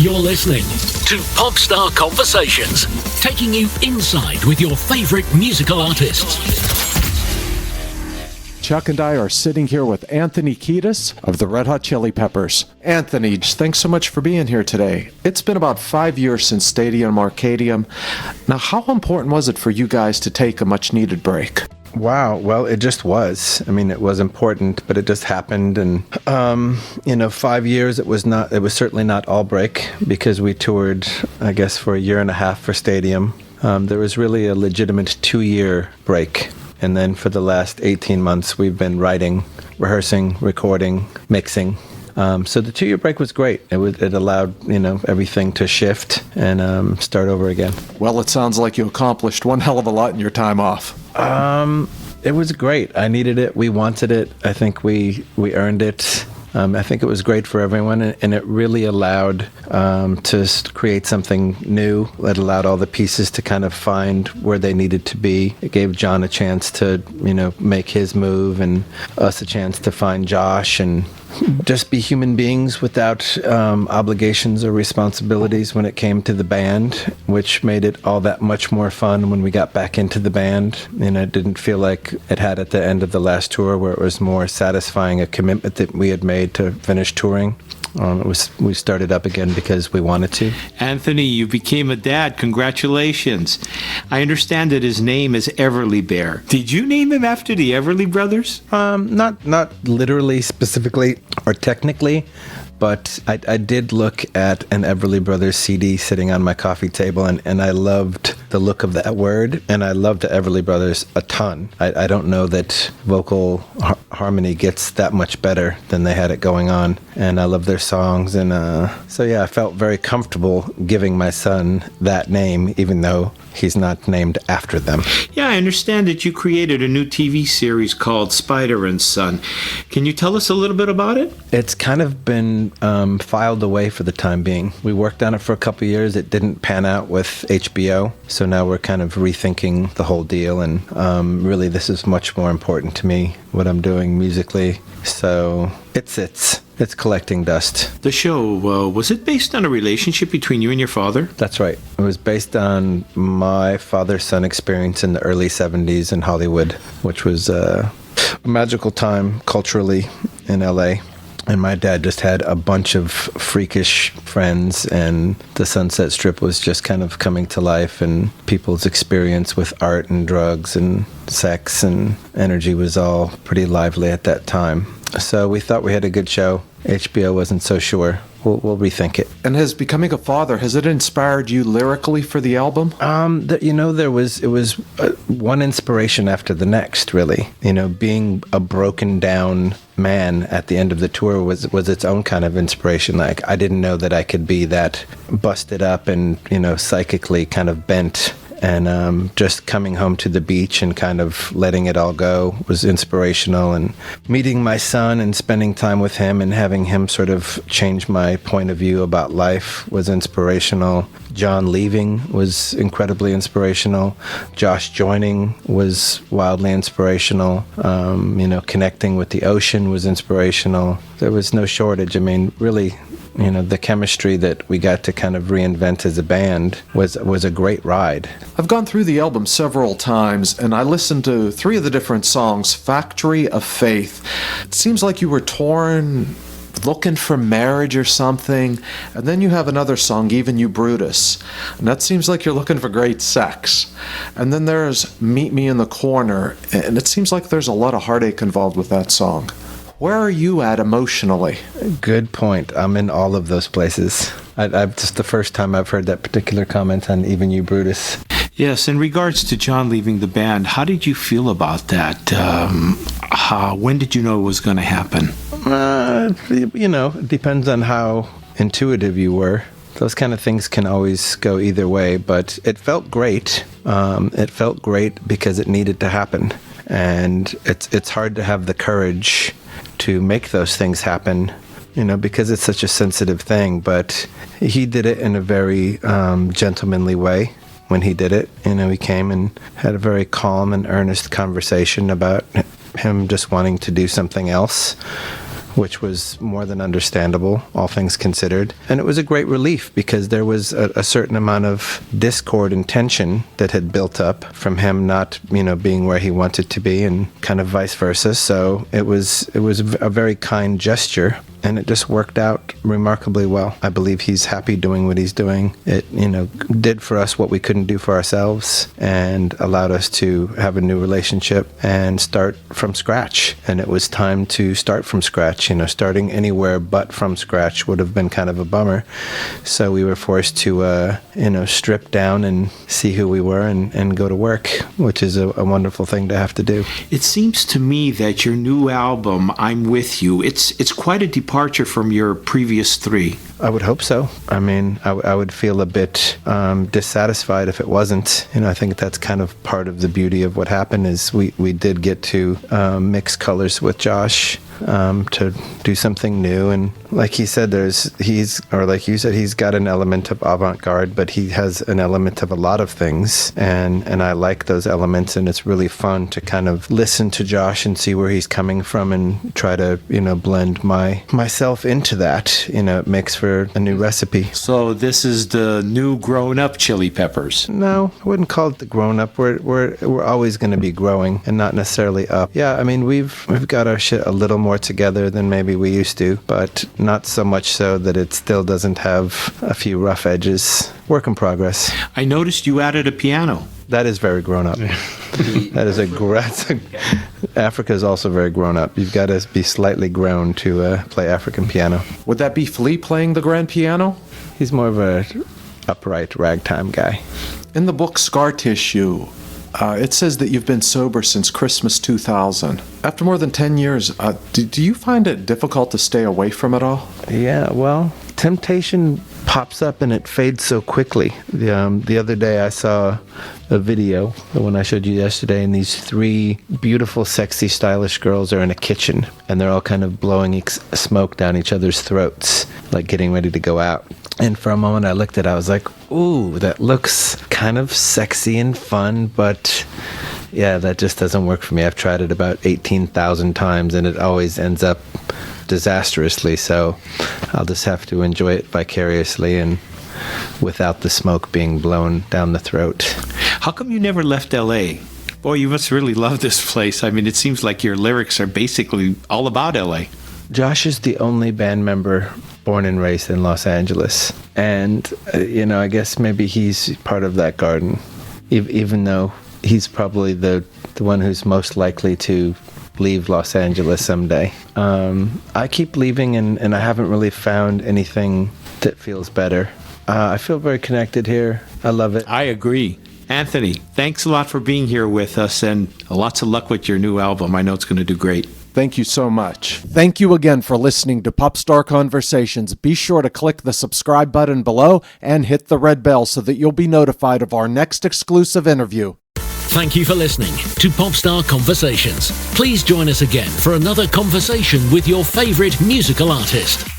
You're listening to Popstar Conversations, taking you inside with your favorite musical artists. Chuck and I are sitting here with Anthony Kiedis of the Red Hot Chili Peppers. Anthony, thanks so much for being here today. It's been about 5 years since Stadium Arcadium. Now, how important was it for you guys to take a much-needed break? Wow. Well, it just was. I mean, it was important, but it just happened. And, 5 years, it was certainly not all break because we toured, I guess, for a year and a half for Stadium. There was really a legitimate 2-year break. And then for the last 18 months, we've been writing, rehearsing, recording, mixing. So the 2-year break was great. It allowed, everything to shift and start over again. Well, it sounds like you accomplished one hell of a lot in your time off. It was great. I needed it. We wanted it. I think we earned it. I think it was great for everyone, and it really allowed to create something new. It allowed all the pieces to kind of find where they needed to be. It gave John a chance to, make his move, and us a chance to find Josh and just be human beings without obligations or responsibilities when it came to the band, which made it all that much more fun when we got back into the band. It didn't feel like it had at the end of the last tour, where it was more satisfying a commitment that we had made to finish touring. We started up again because we wanted to. Anthony, you became a dad. Congratulations. I understand that his name is Everly Bear. Did you name him after the Everly Brothers? Not literally, specifically, or technically, but I did look at an Everly Brothers CD sitting on my coffee table, and I loved the look of that word, and I loved the Everly Brothers a ton. I don't know that vocal harmony gets that much better than they had it going on, and I love their songs, and so yeah, I felt very comfortable giving my son that name, even though he's not named after them. Yeah, I understand that you created a new TV series called Spider and Son. Can you tell us a little bit about it? It's kind of been filed away for the time being. We worked on it for a couple of years. It didn't pan out with HBO, so now we're kind of rethinking the whole deal, and really this is much more important to me, what I'm doing musically. So it's collecting dust. The show, was it based on a relationship between you and your father? That's right. It was based on my father-son experience in the early 70s in Hollywood, which was a magical time culturally in LA. And my dad just had a bunch of freakish friends, and the Sunset Strip was just kind of coming to life, and people's experience with art and drugs and sex and energy was all pretty lively at that time. So we thought we had a good show. HBO wasn't so sure. We'll rethink it. And has becoming a father, has it inspired you lyrically for the album? There was one inspiration after the next, really. Being a broken down man at the end of the tour was its own kind of inspiration. Like, I didn't know that I could be that busted up and, psychically kind of bent. And just coming home to the beach and kind of letting it all go was inspirational. And meeting my son and spending time with him and having him sort of change my point of view about life was inspirational. John leaving was incredibly inspirational. Josh joining was wildly inspirational. Connecting with the ocean was inspirational. There was no shortage. I mean, really, the chemistry that we got to kind of reinvent as a band was a great ride. I've gone through the album several times, and I listened to 3 of the different songs. Factory of Faith. It seems like you were torn, looking for marriage or something. And then you have another song, Even You Brutus, and that seems like you're looking for great sex. And then there's Meet Me in the Corner, and it seems like there's a lot of heartache involved with that song. Where are you at emotionally? Good point. I'm in all of those places. I've just the first time I've heard that particular comment on Even You Brutus. Yes, in regards to John leaving the band, how did you feel about that? When did you know it was going to happen? It depends on how intuitive you were. Those kind of things can always go either way, but it felt great. It felt great because it needed to happen. And it's hard to have the courage to make those things happen, because it's such a sensitive thing. But he did it in a very gentlemanly way when he did it. He came and had a very calm and earnest conversation about him just wanting to do something else which was more than understandable, all things considered. And it was a great relief because there was a certain amount of discord and tension that had built up from him not, being where he wanted to be and kind of vice versa. So it was a very kind gesture. And it just worked out remarkably well. I believe he's happy doing what he's doing. It, did for us what we couldn't do for ourselves and allowed us to have a new relationship and start from scratch. And it was time to start from scratch. Starting anywhere but from scratch would have been kind of a bummer. So we were forced to, strip down and see who we were and go to work, which is a wonderful thing to have to do. It seems to me that your new album, I'm With You, it's quite a departure from your previous three. I would hope so. I mean, I would feel a bit dissatisfied if it wasn't. I think that's kind of part of the beauty of what happened is we did get to mix colors with Josh to do something new. And like he said, like you said, he's got an element of avant-garde, but he has an element of a lot of things. And I like those elements, and it's really fun to kind of listen to Josh and see where he's coming from and try to, blend myself into that. It makes for a new recipe. So this is the new grown-up Chili Peppers. No, I wouldn't call it the grown-up. We're always going to be growing and not necessarily up. Yeah, I mean, we've got our shit a little more together than maybe we used to, but not so much so that it still doesn't have a few rough edges. Work in progress. I noticed you added a piano. That is very grown up. That is Africa is also very grown up. You've got to be slightly grown to play African piano. Would that be Flea playing the grand piano? He's more of a upright ragtime guy. In the book Scar Tissue, it says that you've been sober since Christmas 2000. After more than 10 years, do you find it difficult to stay away from it all? Yeah, well, temptation pops up and it fades so quickly. The other day I saw a video, the one I showed you yesterday, and these three beautiful, sexy, stylish girls are in a kitchen, and they're all kind of blowing smoke down each other's throats, like getting ready to go out. And for a moment I looked at it, I was like, ooh, that looks kind of sexy and fun, but yeah, that just doesn't work for me. I've tried it about 18,000 times, and it always ends up disastrously, so I'll just have to enjoy it vicariously and without the smoke being blown down the throat. How come you never left L.A.? Boy, you must really love this place. I mean, it seems like your lyrics are basically all about L.A. Josh is the only band member born and raised in Los Angeles, and I guess maybe he's part of that garden, even though he's probably the one who's most likely to leave Los Angeles someday. I keep leaving, and I haven't really found anything that feels better. I feel very connected here. I love it. I agree. Anthony, thanks a lot for being here with us, and lots of luck with your new album. I know it's going to do great. Thank you so much. Thank you again for listening to Popstar Conversations. Be sure to click the subscribe button below and hit the red bell so that you'll be notified of our next exclusive interview. Thank you for listening to Popstar Conversations. Please join us again for another conversation with your favorite musical artist.